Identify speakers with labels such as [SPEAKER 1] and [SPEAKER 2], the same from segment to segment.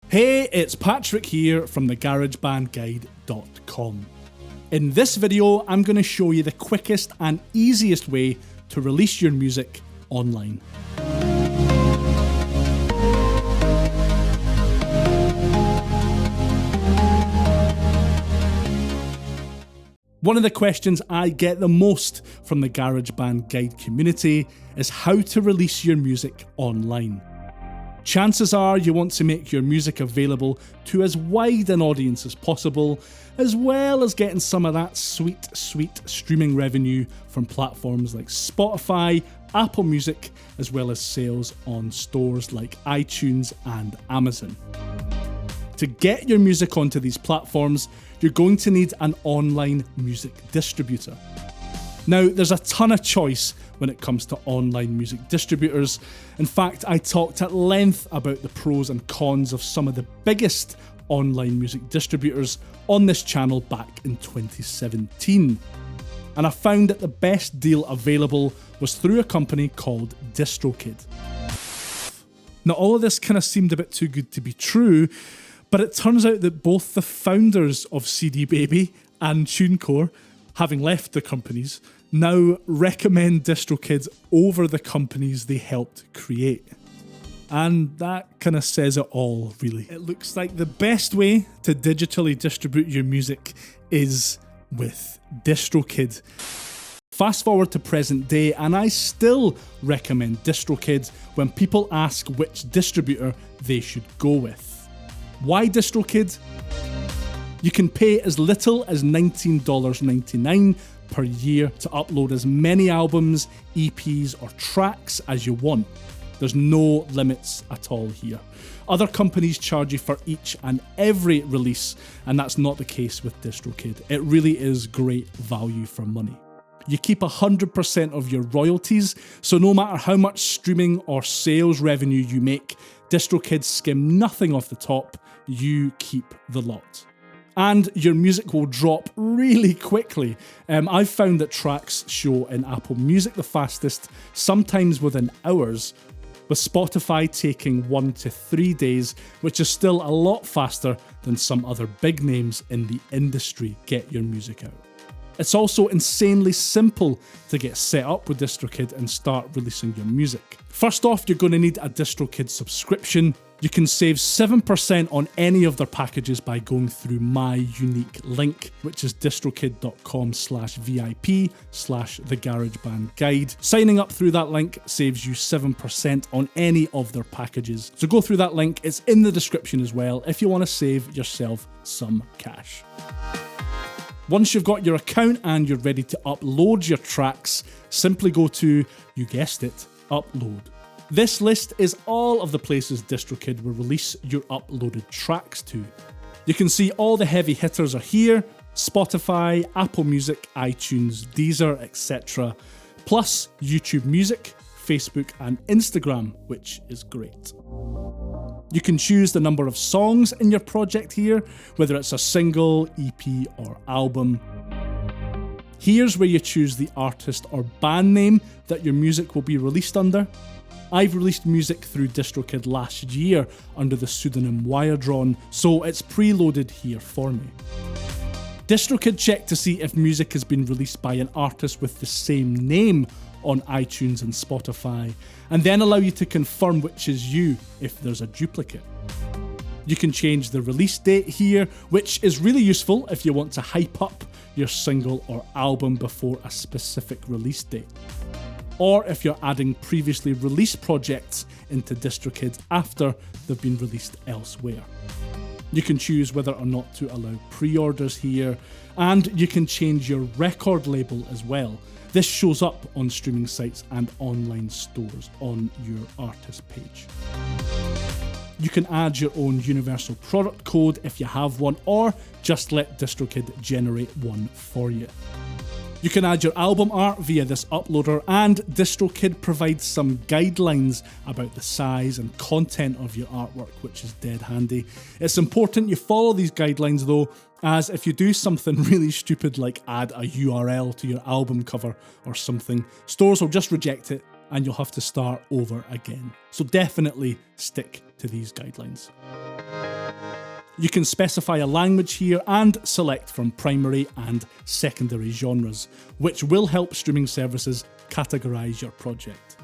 [SPEAKER 1] Hey, it's Patrick here from the Garagebandguide.com. In this video, I'm going to show you the quickest and easiest way to release your music online. One of the questions I get the most from the GarageBand Guide community is how to release your music online. Chances are you want to make your music available to as wide an audience as possible, as well as getting some of that sweet streaming revenue from platforms like Spotify, Apple Music, as well as sales on stores like iTunes and Amazon. To get your music onto these platforms, you're going to need an online music distributor. Now, there's a ton of choice when it comes to online music distributors. In fact, I talked at length about the pros and cons of some of the biggest online music distributors on this channel back in 2017. And I found that the best deal available was through a company called DistroKid. Now, all of this kind of seemed a bit too good to be true, but it turns out that both the founders of CD Baby and TuneCore, having left the companies, now recommend DistroKid over the companies they helped create. And that kind of says it all, really. It looks like the best way to digitally distribute your music is with DistroKid. Fast forward to present day, and I still recommend DistroKid when people ask which distributor they should go with. Why DistroKid? You can pay as little as $19.99 per year to upload as many albums, EPs, or tracks as you want. There's no limits at all here. Other companies charge you for each and every release, and that's not the case with DistroKid. It really is great value for money. You keep 100% of your royalties, so no matter how much streaming or sales revenue you make, DistroKid skim nothing off the top, you keep the lot. And your music will drop really quickly. I've found that tracks show in Apple Music the fastest, sometimes within hours, with Spotify taking 1 to 3 days, which is still a lot faster than some other big names in the industry get your music out. It's also insanely simple to get set up with DistroKid and start releasing your music. First off, you're going to need a DistroKid subscription. You can save 7% on any of their packages by going through my unique link, which is distrokid.com/VIP/thegaragebandguide. Signing up through that link saves you 7% on any of their packages. So go through that link, it's in the description as well, if you want to save yourself some cash. Once you've got your account and you're ready to upload your tracks, simply go to, you guessed it, Upload. This list is all of the places DistroKid will release your uploaded tracks to. You can see all the heavy hitters are here: Spotify, Apple Music, iTunes, Deezer, etc. Plus YouTube Music, Facebook and Instagram, which is great. You can choose the number of songs in your project here, whether it's a single, EP or album. Here's where you choose the artist or band name that your music will be released under. I've released music through DistroKid last year under the pseudonym Wiredrawn, so it's preloaded here for me. DistroKid check to see if music has been released by an artist with the same name on iTunes and Spotify, and then allow you to confirm which is you if there's a duplicate. You can change the release date here, which is really useful if you want to hype up your single or album before a specific release date, or if you're adding previously released projects into DistroKid after they've been released elsewhere. You can choose whether or not to allow pre-orders here, and you can change your record label as well. This shows up on streaming sites and online stores on your artist page. You can add your own universal product code if you have one, or just let DistroKid generate one for you. You can add your album art via this uploader, and DistroKid provides some guidelines about the size and content of your artwork, which is dead handy. It's important you follow these guidelines though, as if you do something really stupid like add a URL to your album cover or something, stores will just reject it and you'll have to start over again. So definitely stick to these guidelines. You can specify a language here and select from primary and secondary genres, which will help streaming services categorize your project.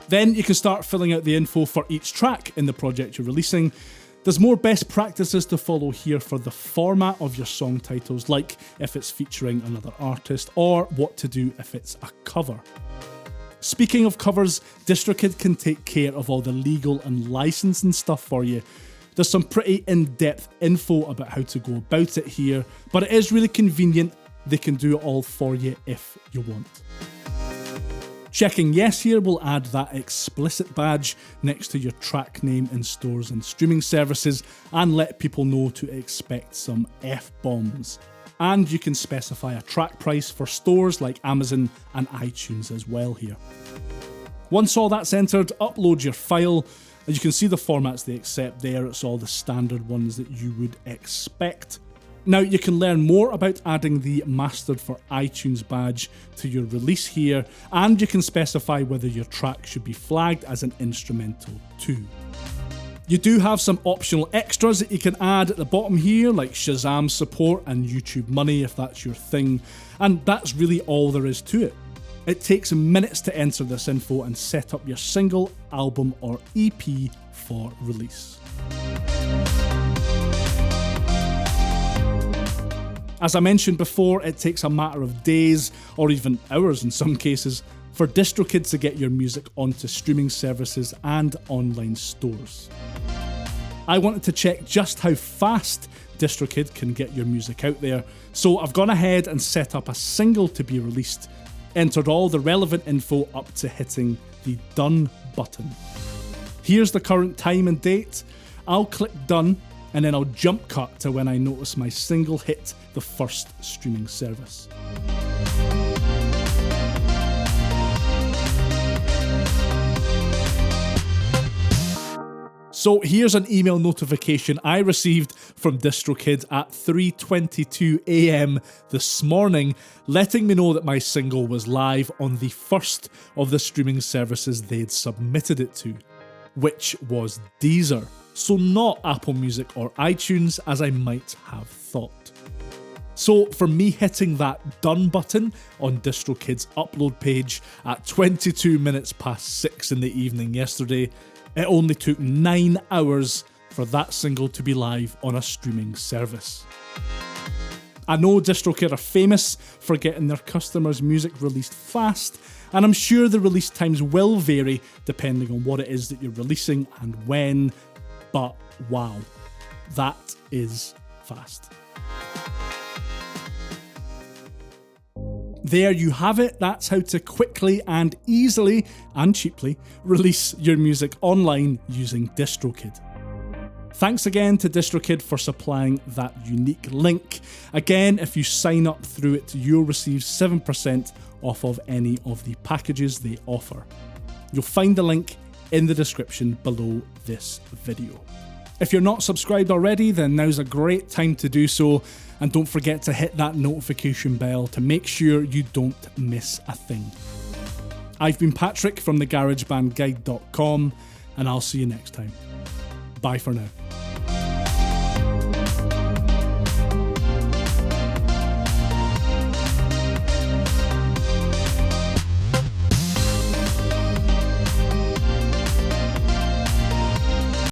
[SPEAKER 1] Then you can start filling out the info for each track in the project you're releasing. There's more best practices to follow here for the format of your song titles, like if it's featuring another artist or what to do if it's a cover. Speaking of covers, DistroKid can take care of all the legal and licensing stuff for you. There's some pretty in-depth info about how to go about it here, but it is really convenient. They can do it all for you if you want. Checking yes here will add that explicit badge next to your track name in stores and streaming services and let people know to expect some F-bombs. And you can specify a track price for stores like Amazon and iTunes as well here. Once all that's entered, upload your file. As you can see the formats they accept there, it's all the standard ones that you would expect. Now you can learn more about adding the Mastered for iTunes badge to your release here, and you can specify whether your track should be flagged as an instrumental too. You do have some optional extras that you can add at the bottom here, like Shazam support and YouTube Money if that's your thing, and that's really all there is to it. It takes minutes to enter this info and set up your single, album or EP for release. As I mentioned before, it takes a matter of days, or even hours in some cases, for DistroKid to get your music onto streaming services and online stores. I wanted to check just how fast DistroKid can get your music out there, so I've gone ahead and set up a single to be released, entered all the relevant info up to hitting the Done button. Here's the current time and date. I'll click Done, and then I'll jump cut to when I notice my single hit the first streaming service. So here's an email notification I received from DistroKid at 3:22 AM this morning, letting me know that my single was live on the first of the streaming services they'd submitted it to, which was Deezer. So not Apple Music or iTunes, as I might have thought. So for me hitting that Done button on DistroKid's upload page at 22 minutes past 6 in the evening yesterday, it only took 9 hours for that single to be live on a streaming service. I know DistroKid are famous for getting their customers' music released fast, and I'm sure the release times will vary depending on what it is that you're releasing and when, but wow, that is fast. There you have it, that's how to quickly and easily and cheaply release your music online using DistroKid. Thanks again to DistroKid for supplying that unique link. Again, if you sign up through it, you'll receive 7% off of any of the packages they offer. You'll find the link in the description below this video. If you're not subscribed already, then now's a great time to do so, and don't forget to hit that notification bell to make sure you don't miss a thing. I've been Patrick from the Garagebandguide.com, and I'll see you next time. Bye for now.